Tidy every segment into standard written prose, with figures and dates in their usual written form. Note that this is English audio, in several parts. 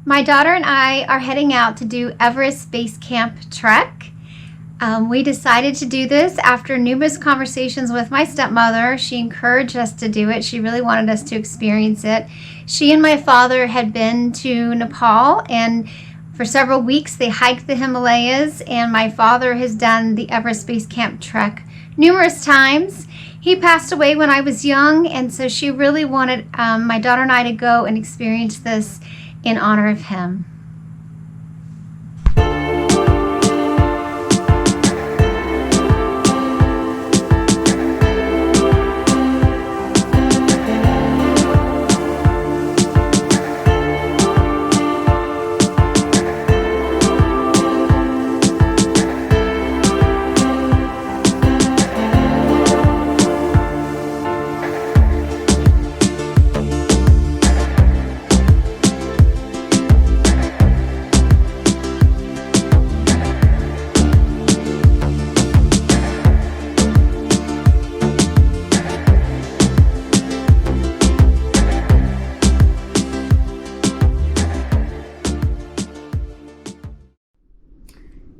My daughter and I are heading out to do Everest Base Camp trek. We decided to do this after numerous conversations with my stepmother. She encouraged us to do it. She really wanted us to experience it. She and my father had been to Nepal, and for several weeks they hiked the Himalayas, and my father has done the Everest Base Camp trek numerous times. He passed away when I was young, and so she really wanted my daughter and I to go and experience this in honor of him.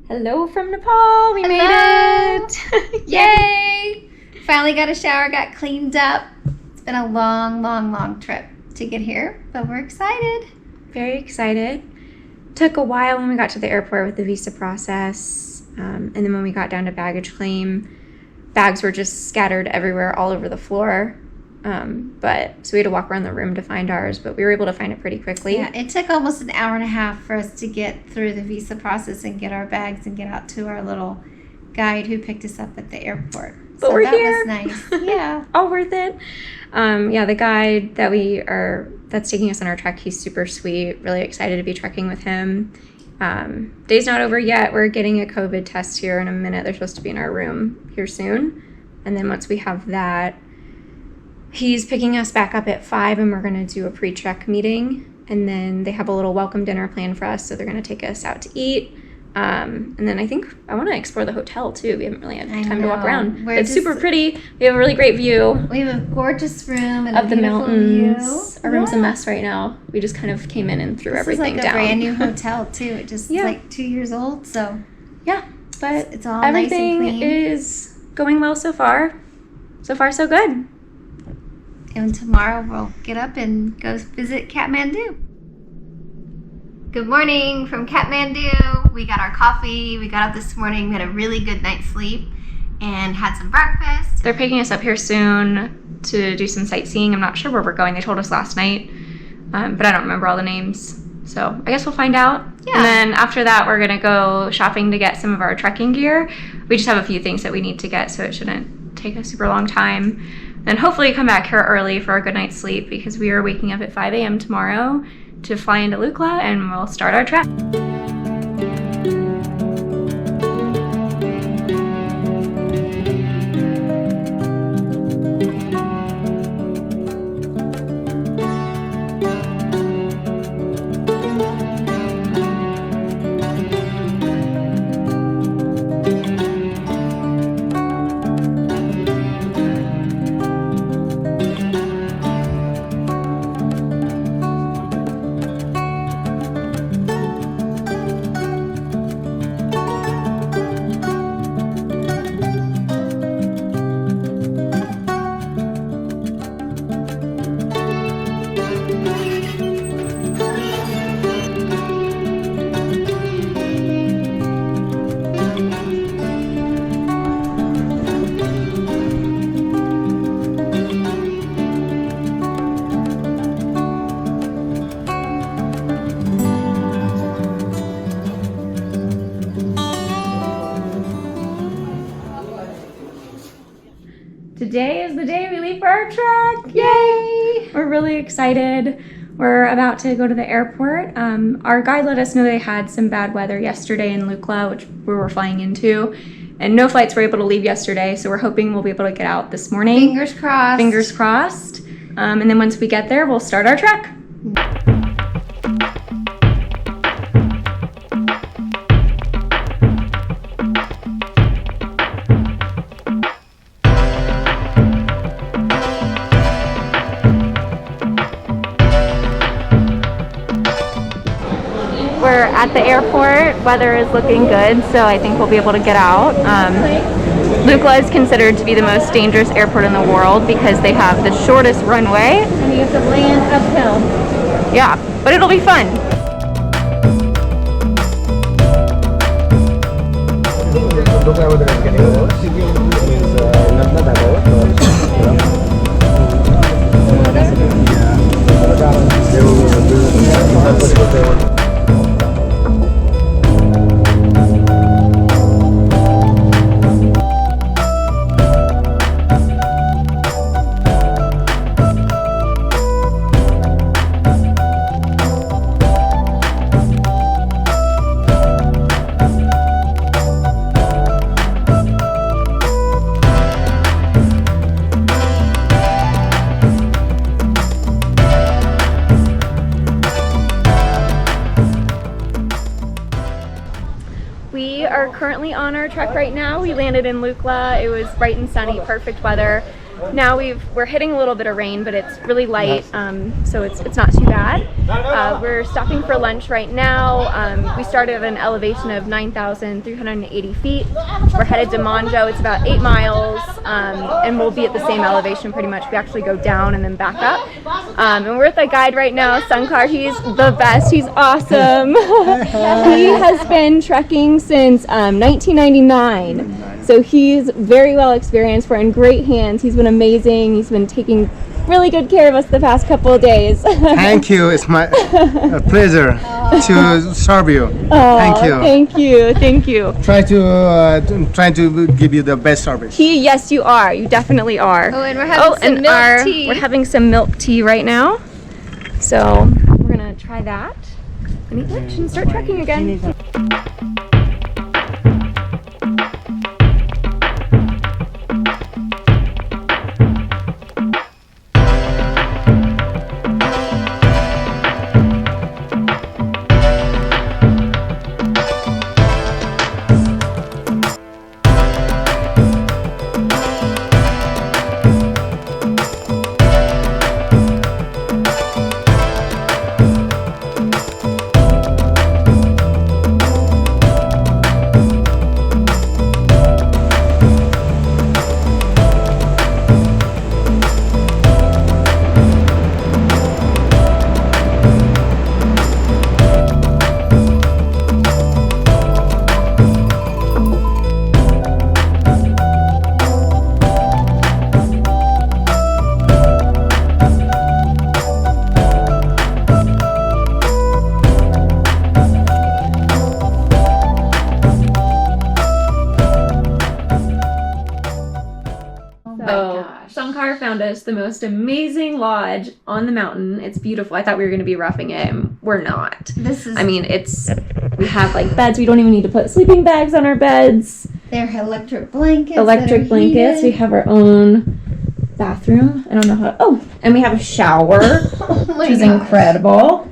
Hello from Nepal. We made it. Yay! Finally got a shower, got cleaned up. It's been a long trip to get here, but we're excited. Very excited. Took a while when we got to the airport with the visa process. And then when we got down to baggage claim, bags were just scattered everywhere all over the floor. So we had to walk around the room to find ours, but we were able to find it pretty quickly. Yeah, it took almost an hour and a half for us to get through the visa process and get our bags and get out to our little guide who picked us up at the airport. But so we're that here. was nice. Yeah. All worth it. The guide that's taking us on our trek, he's super sweet. Really excited to be trekking with him. Day's not over yet. We're getting a COVID test here in a minute. They're supposed to be in our room here soon. And then once we have that, he's picking us back up at 5, and we're going to do a pre-trek meeting. And then they have a little welcome dinner planned for us, so they're going to take us out to eat. And then I think I want to explore the hotel, too. We haven't really had time to walk around. It's super pretty. We have a really great view. We have a gorgeous room and of the mountains. View. Our room's a mess right now. We just kind of came in and threw everything down. It's like a brand new hotel, too. It just is like 2 years old, so. Yeah, but it's all everything nice and clean. Is going well so far. So far, so good. And tomorrow we'll get up and go visit Kathmandu. Good morning from Kathmandu. We got our coffee. We got up this morning. We had a really good night's sleep and had some breakfast. They're picking us up here soon to do some sightseeing. I'm not sure where we're going. They told us last night, but I don't remember all the names. So I guess we'll find out. Yeah. And then after that, we're going to go shopping to get some of our trekking gear. We just have a few things that we need to get, so it shouldn't take a super long time. Then hopefully come back here early for a good night's sleep, because we are waking up at 5 a.m. tomorrow to fly into Lukla, and we'll start our trek. Today is the day we leave for our trek. Yay! We're really excited. We're about to go to the airport. Our guide let us know they had some bad weather yesterday in Lukla, which we were flying into, and no flights were able to leave yesterday, so we're hoping we'll be able to get out this morning. Fingers crossed. Fingers crossed. And then once we get there, we'll start our trek. at the airport. Weather is looking good, so I think we'll be able to get out. Lukla is considered to be the most dangerous airport in the world because they have the shortest runway. And you have to land uphill. Yeah, but it'll be fun. We are currently on our trek right now. We landed in Lukla. It was bright and sunny, perfect weather. Now we're hitting a little bit of rain, but it's really light, so it's not too bad. We're stopping for lunch right now. We started at an elevation of 9,380 feet. We're headed to Monjo. It's about 8 miles, and we'll be at the same elevation pretty much. We actually go down and then back up. And we're with a guide right now, Sankar. He's the best. He's awesome. He has been trekking since 1999. So he's very well experienced. We're in great hands. He's been amazing. He's been taking really good care of us the past couple of days. Thank you. It's my pleasure to serve you. Thank you. Thank you. Thank you. Try to give you the best service. Yes, you are. You definitely are. Oh, and we're having some milk tea. We're having some milk tea right now. So we're gonna try that and eat lunch and start trekking again. Sankar found us the most amazing lodge on the mountain. It's beautiful. I thought we were going to be roughing it, and we're not. We have like beds. We don't even need to put sleeping bags on our beds. There are electric blankets. We have our own bathroom. I don't know how. Oh, and we have a shower, which is incredible.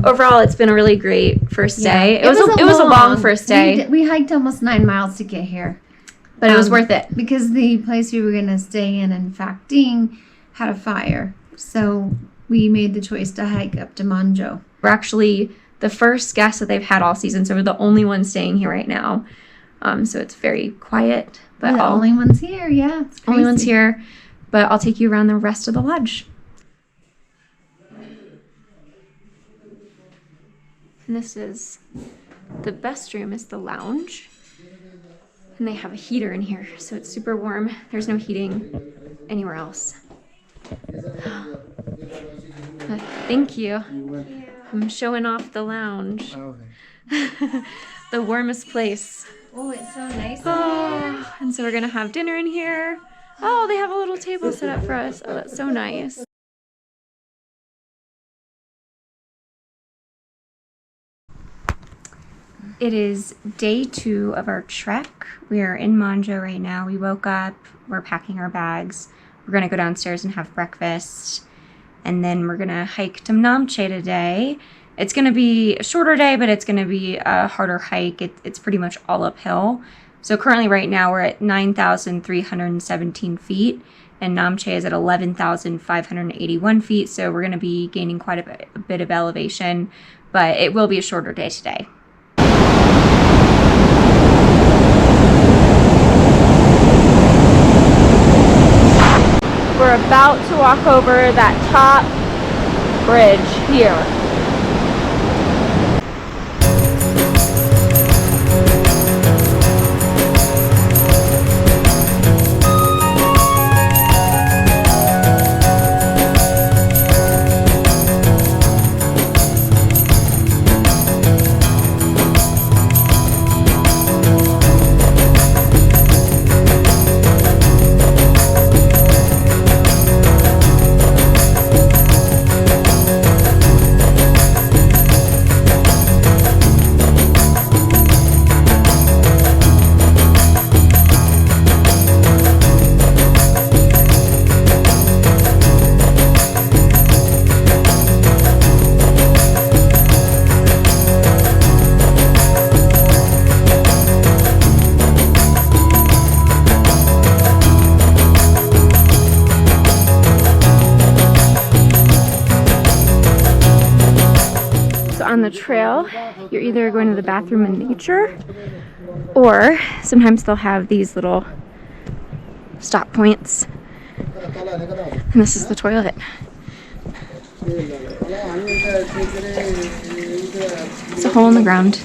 Overall, it's been a really great first day. It was a long first day. We hiked almost 9 miles to get here. But it was worth it. Because the place we were going to stay in fact, Ding had a fire. So we made the choice to hike up to Monjo. We're actually the first guests that they've had all season, so we're the only ones staying here right now. So it's very quiet. But the only ones here, yeah. It's crazy. Only ones here. But I'll take you around the rest of the lodge. And this is the best room, is the lounge. And they have a heater in here, so it's super warm. There's no heating anywhere else. Thank you. I'm showing off the lounge. Okay. The warmest place. Oh, it's so nice. Oh, and so we're gonna have dinner in here. Oh, they have a little table set up for us. Oh, that's so nice. It is day 2 of our trek. We are in Monjo right now. We woke up, we're packing our bags. We're gonna go downstairs and have breakfast. And then we're gonna hike to Namche today. It's gonna be a shorter day, but it's gonna be a harder hike. It's pretty much all uphill. So currently right now we're at 9,317 feet and Namche is at 11,581 feet. So we're gonna be gaining quite a bit of elevation, but it will be a shorter day today. we're about to walk over that top bridge here. On the trail, you're either going to the bathroom in nature, or sometimes they'll have these little stop points, and this is the toilet. It's a hole in the ground.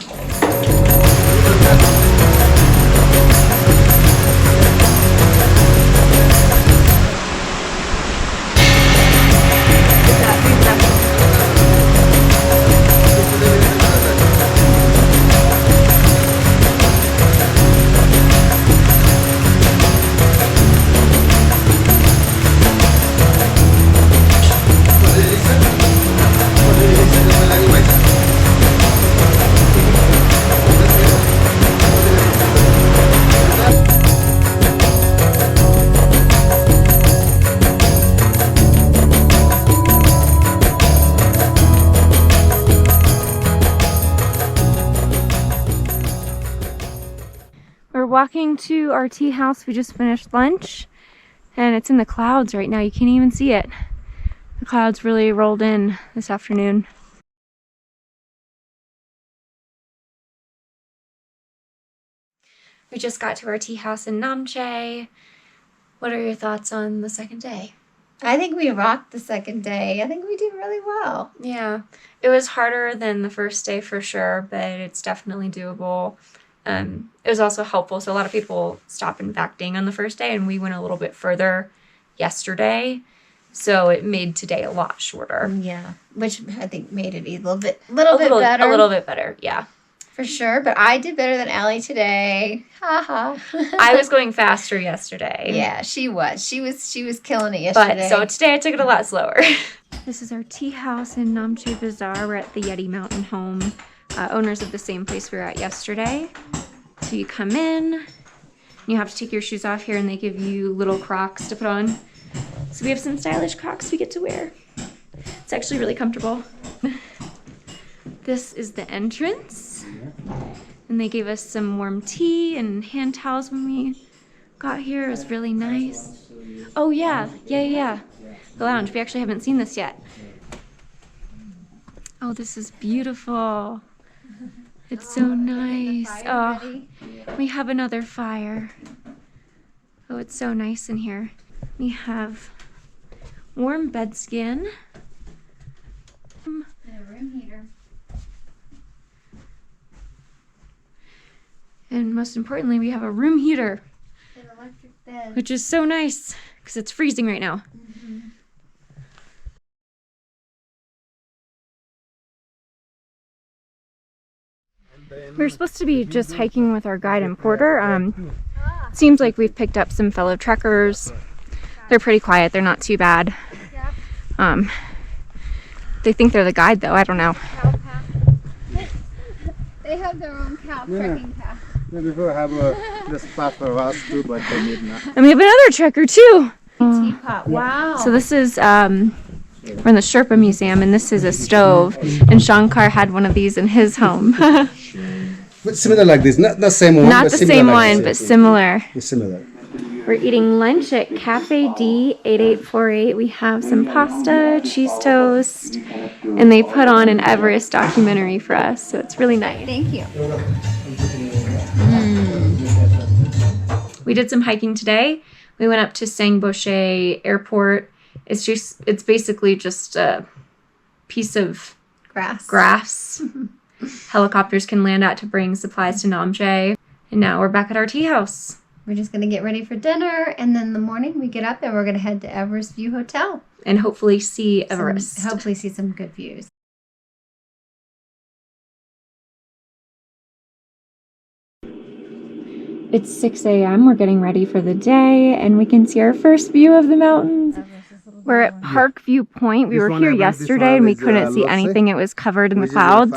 We're walking to our tea house. We just finished lunch and it's in the clouds right now. You can't even see it. The clouds really rolled in this afternoon. We just got to our tea house in Namche. What are your thoughts on the second day? I think we rocked the second day. I think we did really well. Yeah, it was harder than the first day for sure, but it's definitely doable. It was also helpful. So a lot of people stop in Vacting on the first day, and we went a little bit further yesterday. So it made today a lot shorter. Yeah, which I think made it a little bit better. A little bit better, yeah. For sure, but I did better than Allie today. Ha ha. I was going faster yesterday. Yeah, she was. She was killing it yesterday. But so today I took it a lot slower. This is our tea house in Namche Bazaar. We're at the Yeti Mountain home. Owners of the same place we were at yesterday. So you come in, you have to take your shoes off here, and they give you little Crocs to put on. So we have some stylish Crocs we get to wear. It's actually really comfortable. This is the entrance, and they gave us some warm tea and hand towels when we got here. It was really nice. Oh yeah. The lounge. We actually haven't seen this yet. Oh, this is beautiful. It's so nice. Oh, we have another fire. Oh, it's so nice in here. We have warm bed skin. And a room heater. And most importantly, we have a room heater. An electric bed. Which is so nice because it's freezing right now. Mm-hmm. We were supposed to be just hiking with our guide and porter. Seems like we've picked up some fellow trekkers. They're pretty quiet. They're not too bad. They think they're the guide though. I don't know. They have their own cow trekking path. Before I have this path for us too, but they need not. And we have another trekker too. Teapot. Wow. So this is we're in the Sherpa Museum, and this is a stove. And Shankar had one of these in his home. But similar like this, not the same one. Not but the similar same like one, this, but similar. It's similar. We're eating lunch at Cafe D 8848. We have some pasta, cheese toast, and they put on an Everest documentary for us, so it's really nice. Thank you. We did some hiking today. We went up to Pangboche Airport. It's basically just a piece of grass. Helicopters can land at to bring supplies to Namche. And now we're back at our tea house. We're just going to get ready for dinner, and then in the morning we get up and we're going to head to Everest View Hotel. And hopefully see Everest. Hopefully see some good views. It's 6 a.m. We're getting ready for the day, and we can see our first view of the mountains. We're at Park View Point. We were here yesterday and we couldn't see anything. It was covered in the clouds.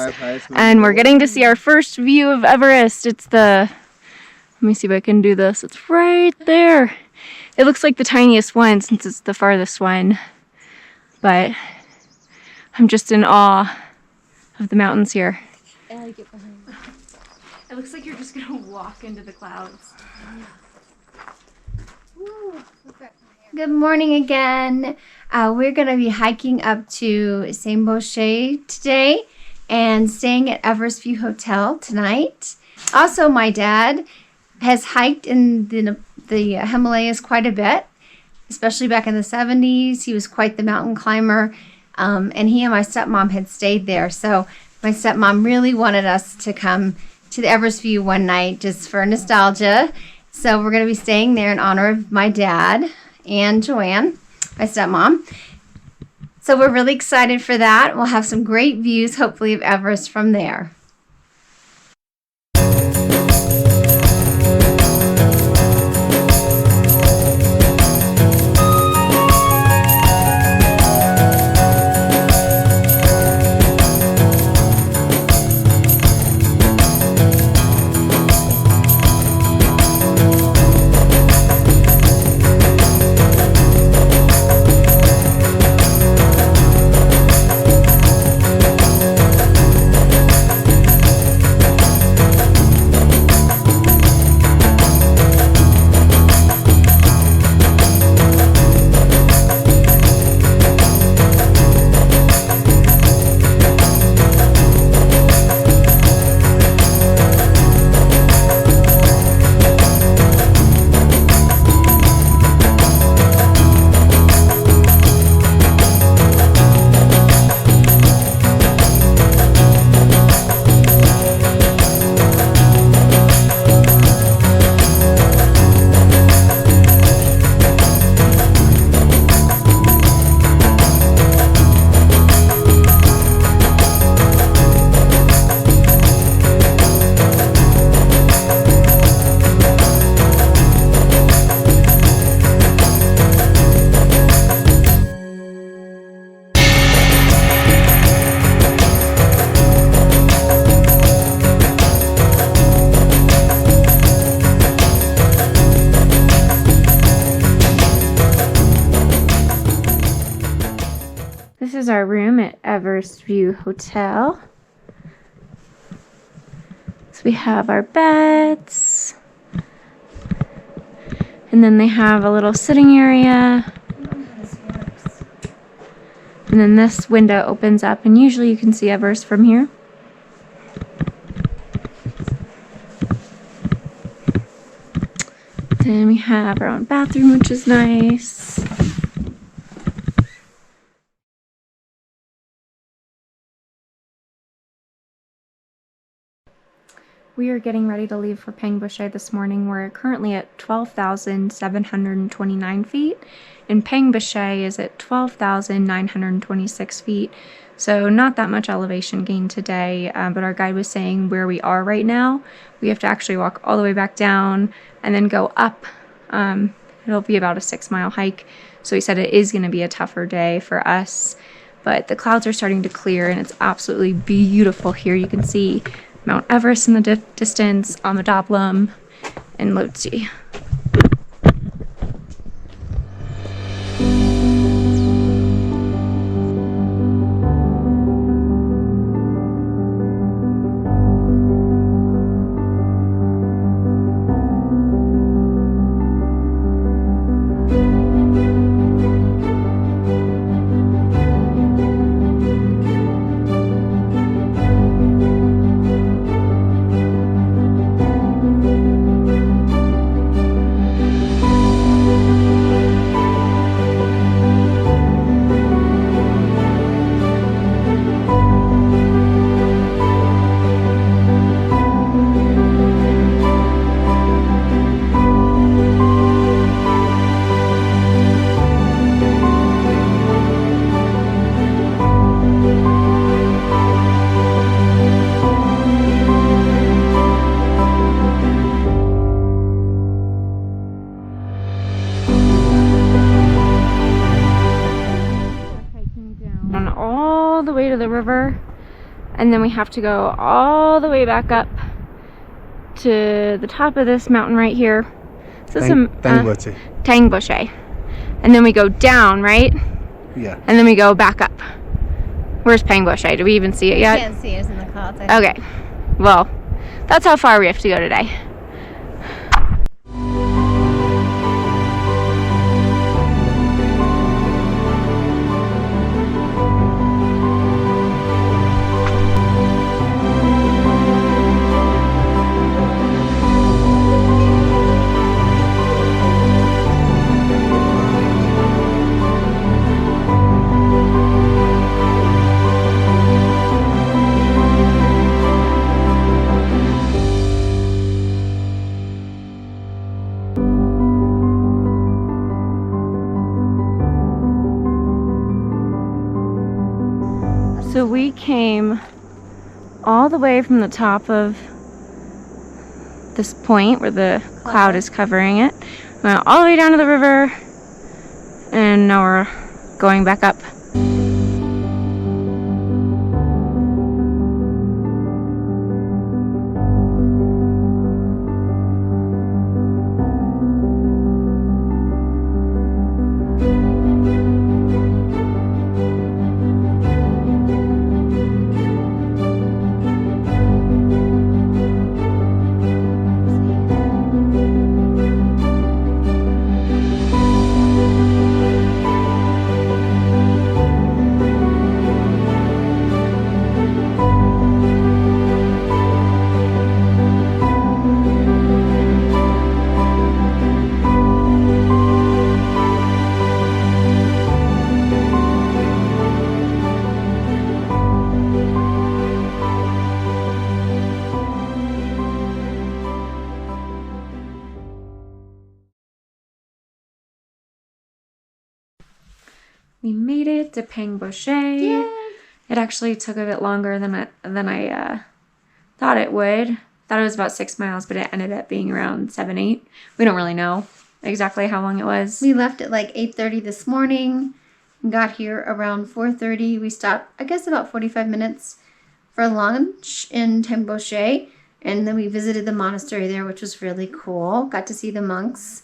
And we're getting to see our first view of Everest. Let me see if I can do this. It's right there. It looks like the tiniest one since it's the farthest one. But I'm just in awe of the mountains here. Ellie, get behind me. It looks like you're just gonna walk into the clouds. Good morning again. We're going to be hiking up to Pangboche today and staying at Everest View Hotel tonight. Also, my dad has hiked in the Himalayas quite a bit, especially back in the 70s. He was quite the mountain climber, and he and my stepmom had stayed there. So my stepmom really wanted us to come to the Everest View one night just for nostalgia. So we're going to be staying there in honor of my dad and Joanne, my stepmom. So we're really excited for that. We'll have some great views, hopefully, of Everest from there. This is our room at Everest View Hotel. So we have our beds. And then they have a little sitting area. And then this window opens up, and usually you can see Everest from here. Then we have our own bathroom, which is nice. We are getting ready to leave for Pangboche this morning. We're currently at 12,729 feet, and Pangboche is at 12,926 feet. So not that much elevation gain today, but our guide was saying where we are right now, we have to actually walk all the way back down and then go up. It'll be about a 6-mile hike. So he said it is going to be a tougher day for us, but the clouds are starting to clear and it's absolutely beautiful here. You can see Mount Everest in the distance, Amadablam, and Lobuche. the way to the river, and then we have to go all the way back up to the top of this mountain right here. So Dingboche. Pangboche. And then we go down, right? Yeah. And then we go back up. Where's Pangboche? Do we even see it yet? I can't see it. It's in the clouds. Okay. Well, that's how far we have to go today. So we came all the way from the top of this point where the cloud is covering it. Went all the way down to the river, and now we're going back up. We made it to Pangboche. Yay! It actually took a bit longer than I thought it would. Thought it was about 6 miles, but it ended up being around 7, 8. We don't really know exactly how long it was. We left at like 8:30 this morning and got here around 4:30. We stopped, I guess, about 45 minutes for lunch in Dingboche, and then we visited the monastery there, which was really cool. Got to see the monks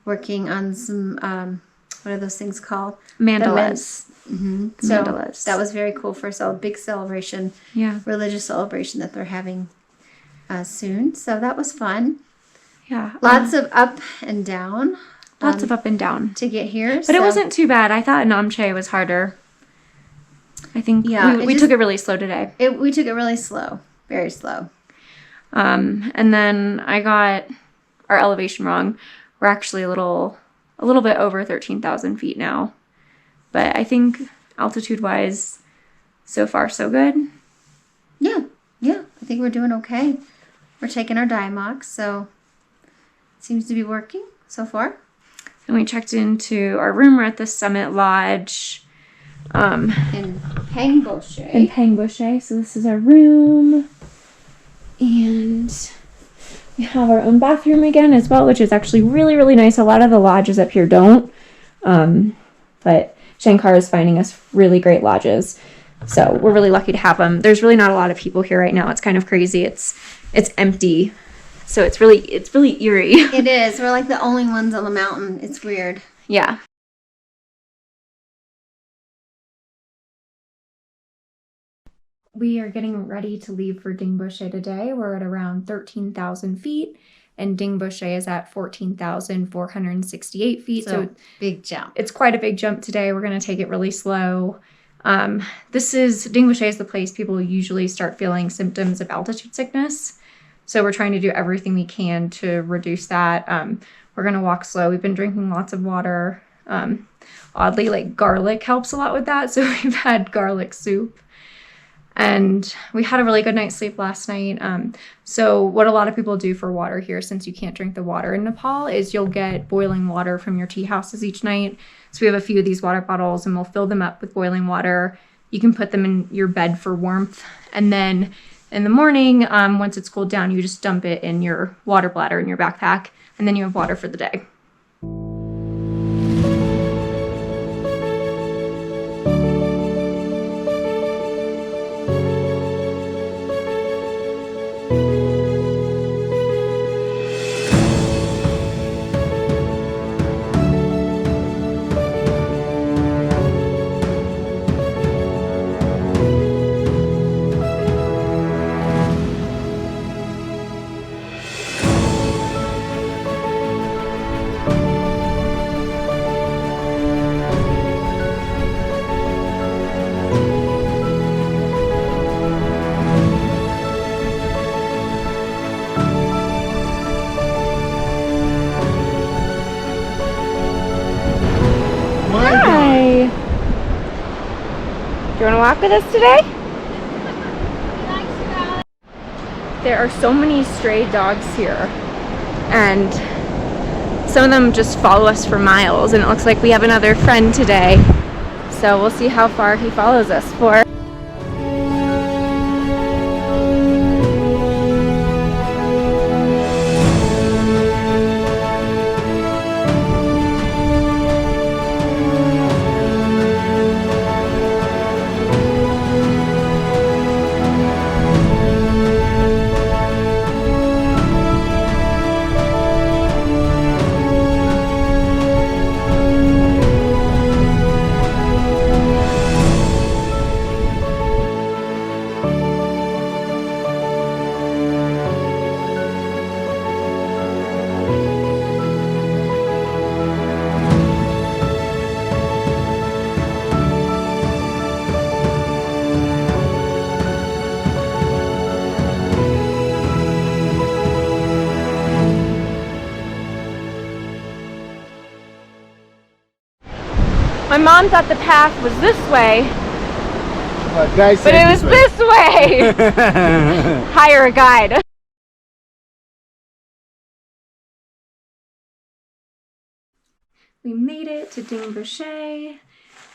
working on some, what are those things called? Mandalas. So Mandalas. that was very cool for a big celebration, Yeah. religious celebration that they're having soon. So that was fun. Yeah. Lots of up and down. Lots of up and down. To get here. But it wasn't too bad. I thought Namche was harder. I think we took it really slow today. We took it really slow. Very slow. And then I got our elevation wrong. We're actually a little bit over 13,000 feet now. But I think altitude-wise, so far so good. Yeah. I think we're doing okay. We're taking our Diamox, so it seems to be working so far. And we checked into our room. We're at the Summit Lodge. In Pangboche. In Pangboche. So this is our room. And we have our own bathroom again as well, which is actually really, really nice. A lot of the lodges up here don't. But Shankar is finding us really great lodges. So we're really lucky to have them. There's really not a lot of people here right now. It's kind of crazy. It's empty. So it's really eerie. It is. We're like the only ones on the mountain. It's weird. Yeah. We are getting ready to leave for Dingboche today. We're at around 13,000 feet, and Dingboche is at 14,468 feet. So big jump. It's quite a big jump today. We're going to take it really slow. Dingboche is the place people usually start feeling symptoms of altitude sickness. So we're trying to do everything we can to reduce that. We're going to walk slow. We've been drinking lots of water. Oddly, like garlic helps a lot with that. So we've had garlic soup. And we had a really good night's sleep last night. So what a lot of people do for water here, since you can't drink the water in Nepal, is you'll get boiling water from your tea houses each night. So we have a few of these water bottles, and we'll fill them up with boiling water. You can put them in your bed for warmth. And then in the morning, once it's cooled down, you just dump it in your water bladder in your backpack, and then you have water for the day. you want to walk with us today? There are so many stray dogs here, and some of them just follow us for miles, and it looks like we have another friend today, so we'll see how far he follows us for. My mom thought the path was this way, but it was this way. Hire a guide. We made it to Dingboche.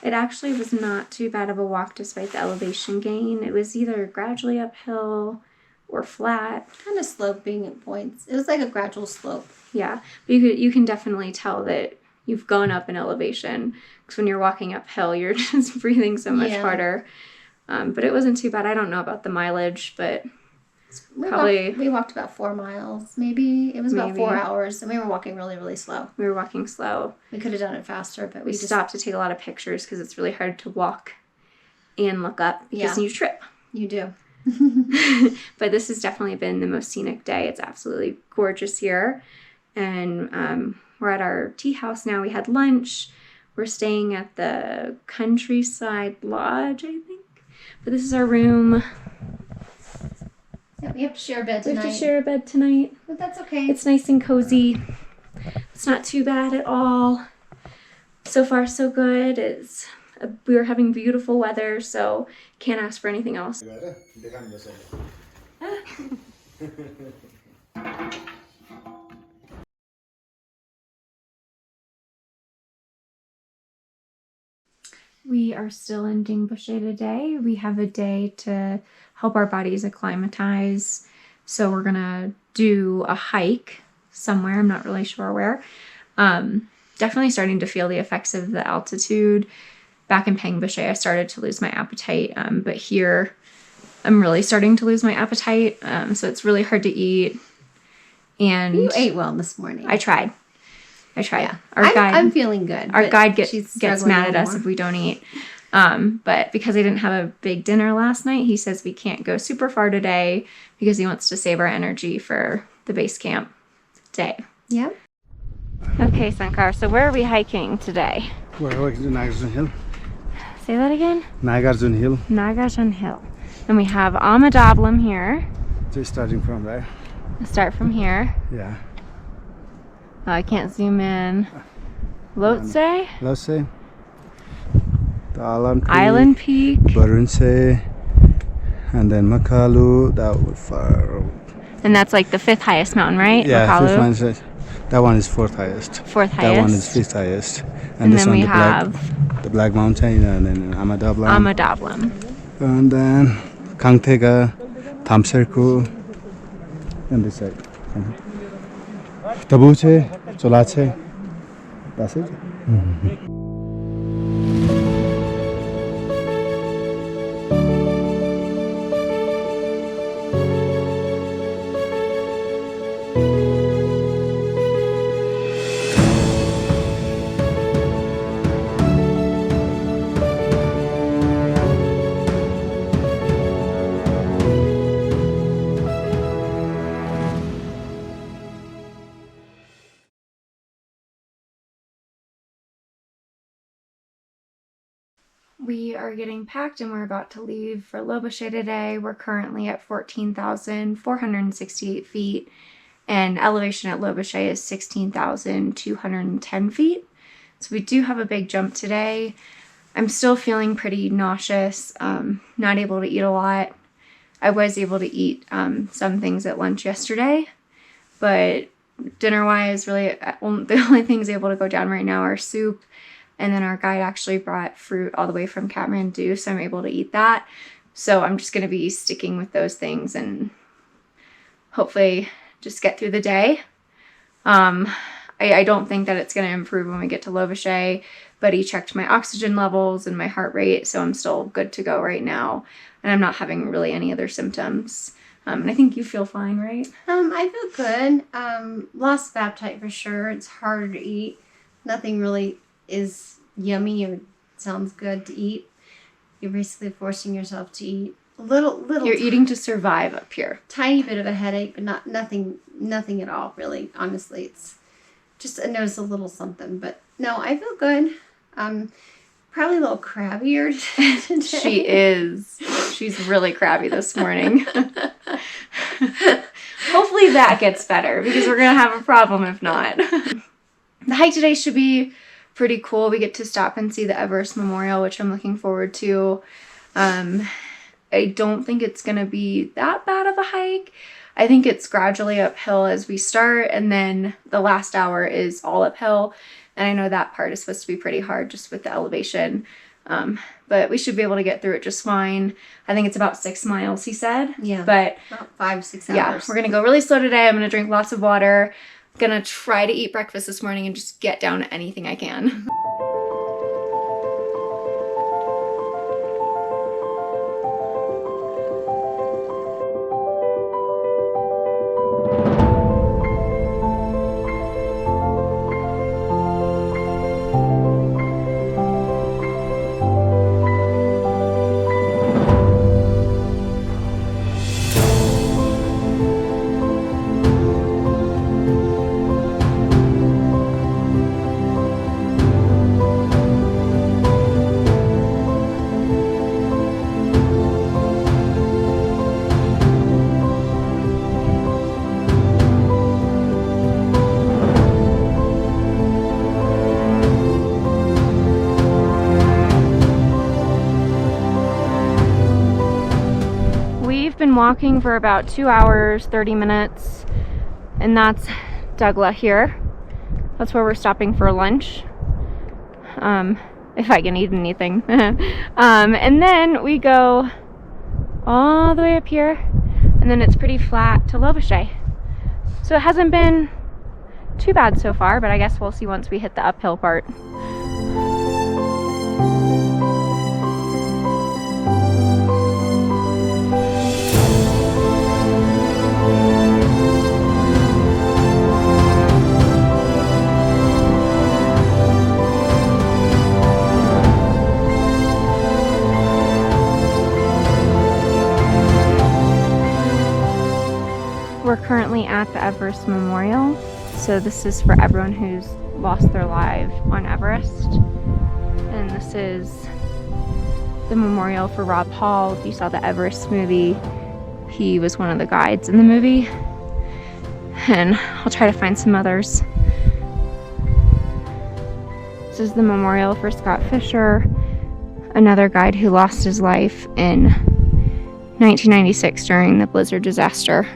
It actually was not too bad of a walk despite the elevation gain. It was either gradually uphill or flat. Kind of sloping at points. It was like a gradual slope. Yeah, but you can definitely tell that you've gone up in elevation, because when you're walking uphill, you're just breathing so much harder. But it wasn't too bad. I don't know about the mileage, but we walked about 4 miles, maybe. It was about 4 hours, and we were walking really, really slow. We were walking slow. We could have done it faster, but we just stopped to take a lot of pictures because it's really hard to walk and look up because you trip. You do. But this has definitely been the most scenic day. It's absolutely gorgeous here. And we're at our tea house now. We had lunch. We're staying at the Countryside Lodge, I think. But this is our room. Yeah, we have to share a bed tonight. We have to share a bed tonight. But that's okay. It's nice and cozy. It's not too bad at all. So far, so good. We were having beautiful weather, so can't ask for anything else. We are still in Dingboche today. We have a day to help our bodies acclimatize. So we're gonna do a hike somewhere. I'm not really sure where. Definitely starting to feel the effects of the altitude. Back in Pangboche, I started to lose my appetite, but here I'm really starting to lose my appetite. So it's really hard to eat. And you ate well this morning. I tried. Yeah. I'm feeling good. Our guide gets mad at us if we don't eat. But because I didn't have a big dinner last night, he says we can't go super far today because he wants to save our energy for the base camp day. Yeah. Okay, Sankar, so where are we hiking today? We're hiking to Nagarjun Hill. Say that again? Nagarjun Hill. Nagarjun Hill. And we have Amadablam here. Just starting from there. Start from here. Yeah. Oh, I can't zoom in. Lotse? Lotse. The Island Peak. Barunse. And then Makalu. That was far. And that's like the 5th highest mountain, right? Yeah, Makalu? That one is 4th highest. 4th highest. That one is 5th highest. And this then one, we have the Black Mountain, and then Amadablam. Amadablam. And then Kangtega, Thamserku, and this side. Lobuche, Cholache. That's it. We are getting packed and we're about to leave for Lobuche today. We're currently at 14,468 feet and elevation at Lobuche is 16,210 feet. So we do have a big jump today. I'm still feeling pretty nauseous, not able to eat a lot. I was able to eat some things at lunch yesterday, but dinner-wise, really, the only things able to go down right now are soup, and then our guide actually brought fruit all the way from Kathmandu, so I'm able to eat that. So I'm just going to be sticking with those things and hopefully just get through the day. I don't think that it's going to improve when we get to Lobuche, but he checked my oxygen levels and my heart rate, so I'm still good to go right now, and I'm not having really any other symptoms. And I think you feel fine, right? I feel good. Lost of appetite for sure. It's harder to eat. Nothing really is yummy or sounds good to eat. You're basically forcing yourself to eat. Little. You're eating to survive up here. Tiny bit of a headache, but nothing at all, really. Honestly, it's just I notice a little something, but no, I feel good. Probably a little crabbier today. She is. She's really crabby this morning. Hopefully that gets better, because we're gonna have a problem if not. The hike today should be pretty cool. We get to stop and see the Everest Memorial, which I'm looking forward to. I don't think it's gonna be that bad of a hike. I think it's gradually uphill as we start, and then the last hour is all uphill. And I know that part is supposed to be pretty hard just with the elevation. But we should be able to get through it just fine. I think it's about 6 miles, he said. Yeah. But about 5-6 hours. yeah, we're going to go really slow today. I'm going to drink lots of water. I'm going to try to eat breakfast this morning and just get down to anything I can. Been walking for about 2 hours 30 minutes, and that's Lukla here. That's where we're stopping for lunch, if I can eat anything. And then we go all the way up here, and then it's pretty flat to Lobuche. So it hasn't been too bad so far, but I guess we'll see once we hit the uphill part. We're currently at the Everest Memorial, so this is for everyone who's lost their life on Everest, and this is the memorial for Rob Hall. If you saw the Everest movie, he was one of the guides in the movie, and I'll try to find some others. This is the memorial for Scott Fisher, another guide who lost his life in 1996 during the blizzard disaster.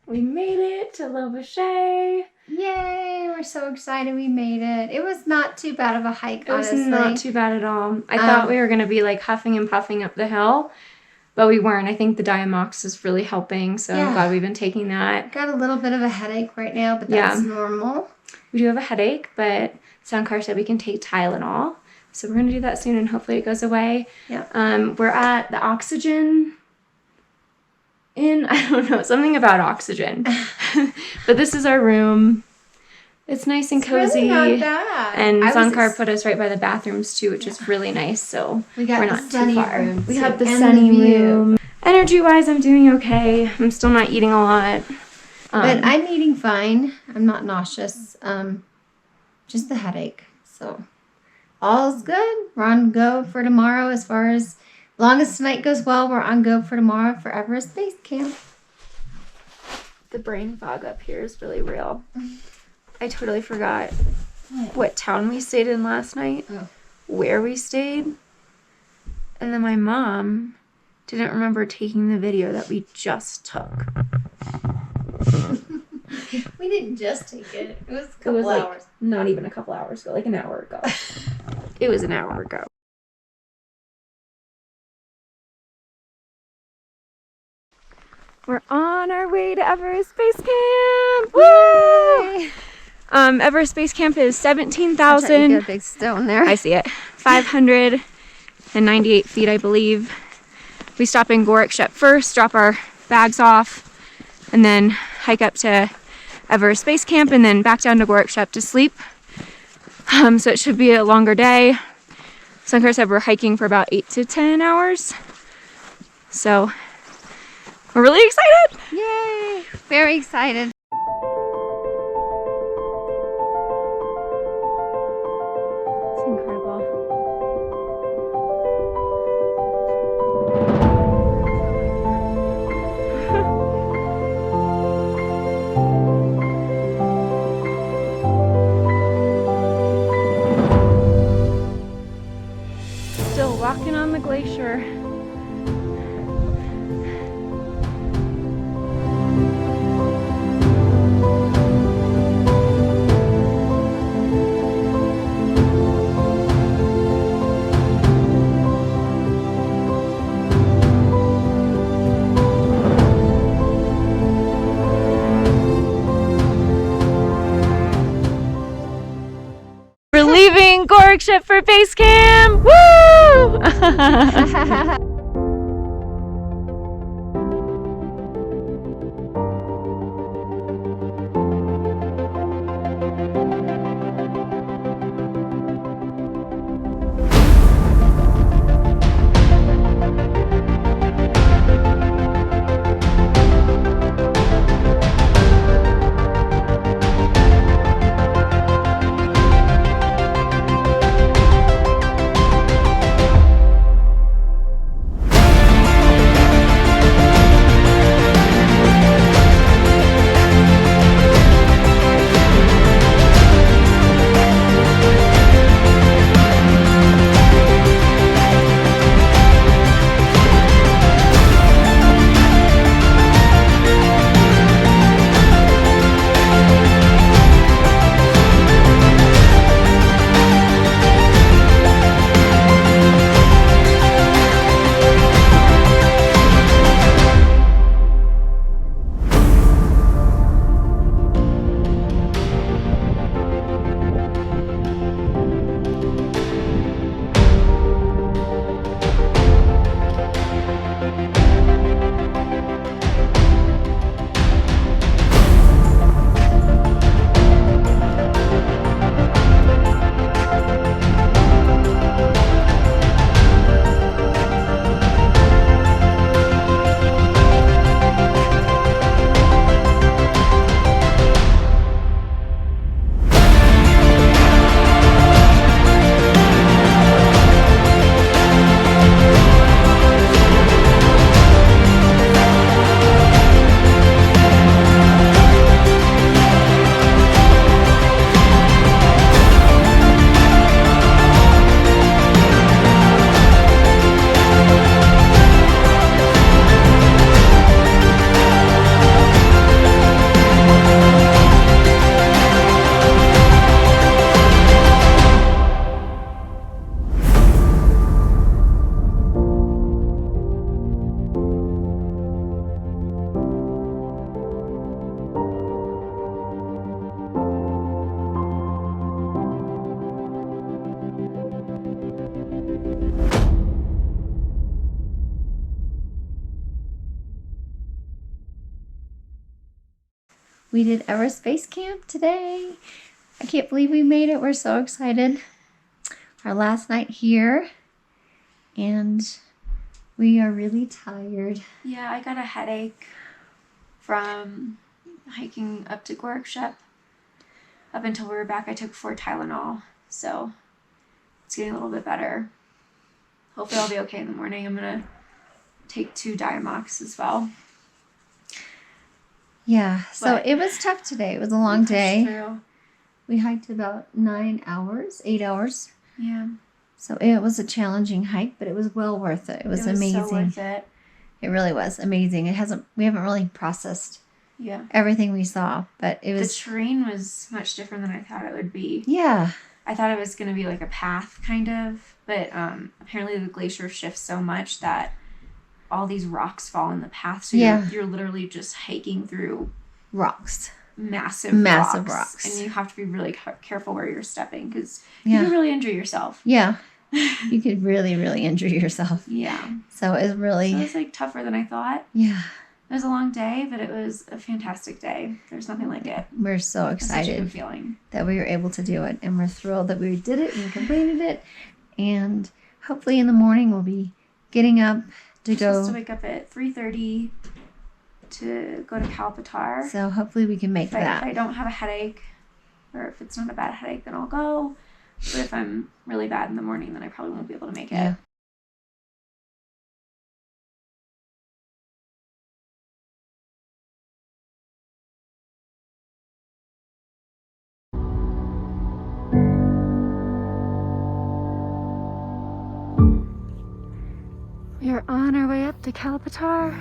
We made it to Lobuche. Yay! We're so excited we made it. It was not too bad of a hike, honestly. It was not too bad at all. I thought we were going to be like huffing and puffing up the hill, but we weren't. I think the Diamox is really helping, so I'm glad we've been taking that. Got a little bit of a headache right now, but that's normal. We do have a headache, but Soundcar said we can take Tylenol, so we're going to do that soon, and hopefully it goes away. Yeah. We're at the oxygen I don't know, something about oxygen. But this is our room. It's nice and cozy. It's really not bad. And Soundcar put us right by the bathrooms too, which is really nice. So we're not too far. We have the sunny room. Energy-wise, I'm doing okay. I'm still not eating a lot. But I'm eating fine. I'm not nauseous. Just the headache. So all's good. We're on go for tomorrow. As far as long as tonight goes well, we're on go for tomorrow for Everest Base Camp. The brain fog up here is really real. I totally forgot what town we stayed in last night, where we stayed, and then my mom didn't remember taking the video that we just took. We didn't just take it. It was a couple hours. Not even a couple hours ago, like an hour ago. It was an hour ago. We're on our way to Everest Base Camp! Woo! Everest Base Camp is 17,000. A big stone there. I see it. 598 feet, I believe. We stop in Gorakshep first, drop our bags off, and then hike up to Everest Base Camp, and then back down to Gorakshep to sleep. So it should be a longer day. Sankar said we're hiking for about 8 to 10 hours. So we're really excited. Yay! Very excited. It's incredible. Still walking on the glacier. We're leaving Gorakshep for base camp! Woo! We did Everest Base Camp today. I can't believe we made it. We're so excited. Our last night here, and we are really tired. Yeah, I got a headache from hiking up to Gorkshep. Up until we were back, I took 4 Tylenol, so it's getting a little bit better. Hopefully I'll be okay in the morning. I'm gonna take 2 Diamox as well. Yeah, so But it was tough today. It was a long day. Through. We hiked about 8 hours. Yeah. So it was a challenging hike, but it was well worth it. It was amazing. So worth it. It really was amazing. We haven't really processed everything we saw, but it was. The terrain was much different than I thought it would be. Yeah. I thought it was going to be like a path kind of, but apparently the glacier shifts so much that all these rocks fall in the path. So you're literally just hiking through rocks. Massive rocks. And you have to be really careful where you're stepping because you can really injure yourself. Yeah. You could really, really injure yourself. Yeah. So it was like tougher than I thought. Yeah. It was a long day, but it was a fantastic day. There's nothing like it. We're so excited such a good feeling that we were able to do it, and we're thrilled that we did it and completed it. And hopefully in the morning we'll be getting up to go. Supposed to wake up at 3:30 to go to Patthar. So hopefully we can make that. If I don't have a headache, or if it's not a bad headache, then I'll go. But if I'm really bad in the morning, then I probably won't be able to make it. Yeah. We are on our way up to Patthar.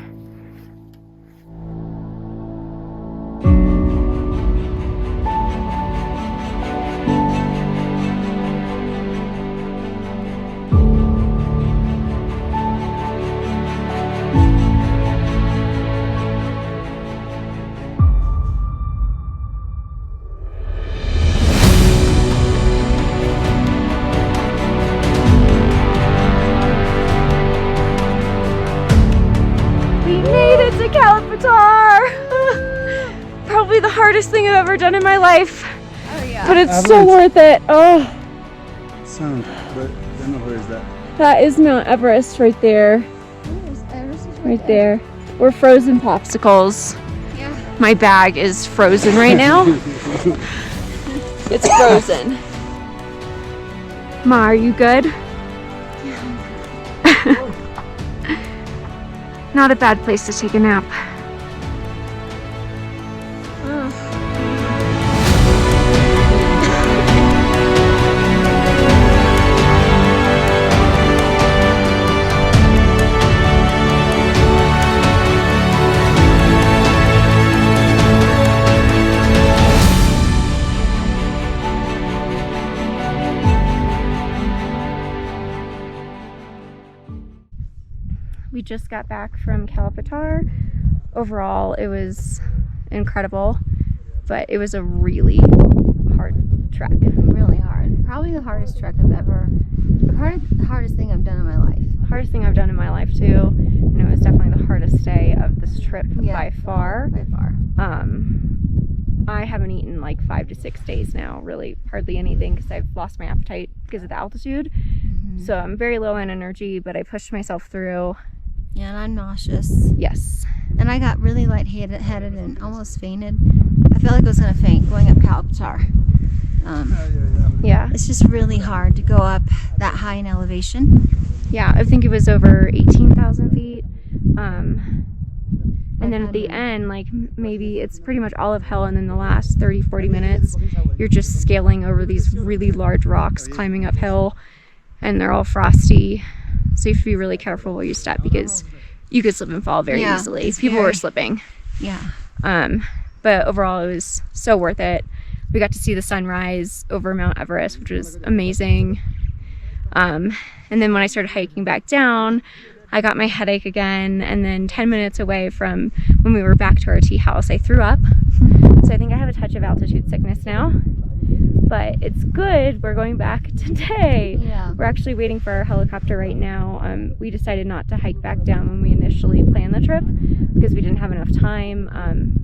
Probably the hardest thing I've ever done in my life. Oh yeah. But it's so worth it. Oh. Sound, but I don't know where is that. That is Mount Everest right there. Everest is Right there. We're frozen popsicles. Yeah. My bag is frozen right now. It's frozen. Ma, are you good? Not a bad place to take a nap. We just got back from Patthar. Overall, it was incredible, but it was a really hard trek. Really hard. Probably the hardest trek I've ever. The hardest thing I've done in my life. Hardest thing I've done in my life too, and it was definitely the hardest day of this trip by far. By far. I haven't eaten like 5 to 6 days now, really hardly anything because I've lost my appetite because of the altitude. So I'm very low in energy, but I pushed myself through. Yeah, and I'm nauseous. Yes. And I got really lightheaded and almost fainted. I felt like I was going to faint going up Patthar. Yeah. It's just really hard to go up that high in elevation. Yeah, I think it was over 18,000 feet. And then at the end, like maybe it's pretty much all of hell, and then the last 30-40 minutes, you're just scaling over these really large rocks, climbing uphill, and they're all frosty. So you have to be really careful where you step because you could slip and fall very easily. People were slipping. Yeah. But overall, it was so worth it. We got to see the sunrise over Mount Everest, which was amazing. And then when I started hiking back down, I got my headache again. And then 10 minutes away from when we were back to our tea house, I threw up. So I think I have a touch of altitude sickness now. But it's good. We're going back today. Yeah. We're actually waiting for our helicopter right now. We decided not to hike back down when we initially planned the trip because we didn't have enough time.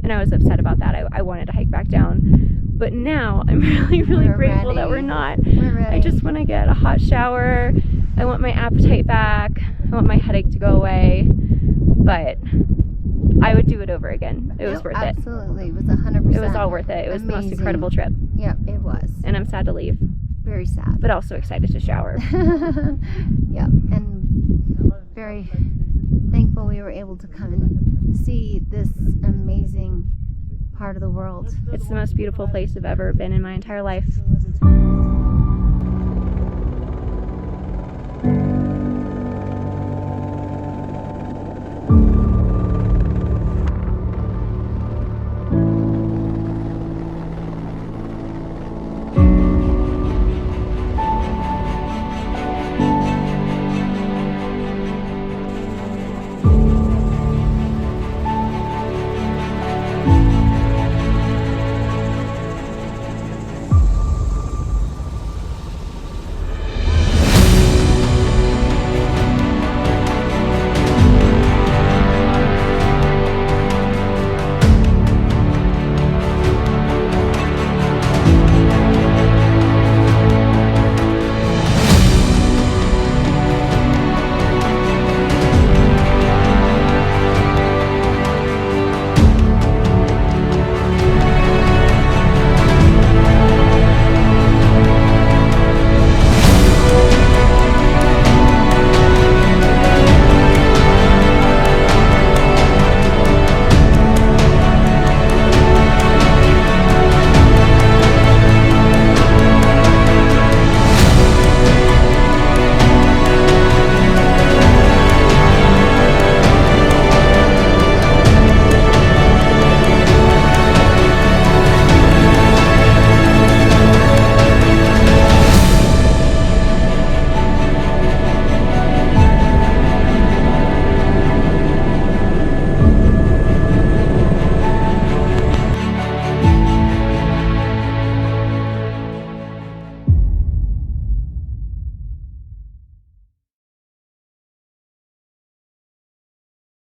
And I was upset about that. I wanted to hike back down. But now I'm really grateful that we're not. We're ready. I just want to get a hot shower. I want my appetite back. I want my headache to go away. But I would do it over again. It was Yep, worth it. Absolutely. It was 100%. It was all worth it. It was the most Amazing. incredible trip. Yep, it was. And I'm sad to leave, Very sad. but also excited to shower. Yep, and very thankful we were able to come and see this amazing part of the world. It's the most beautiful place I've ever been in my entire life.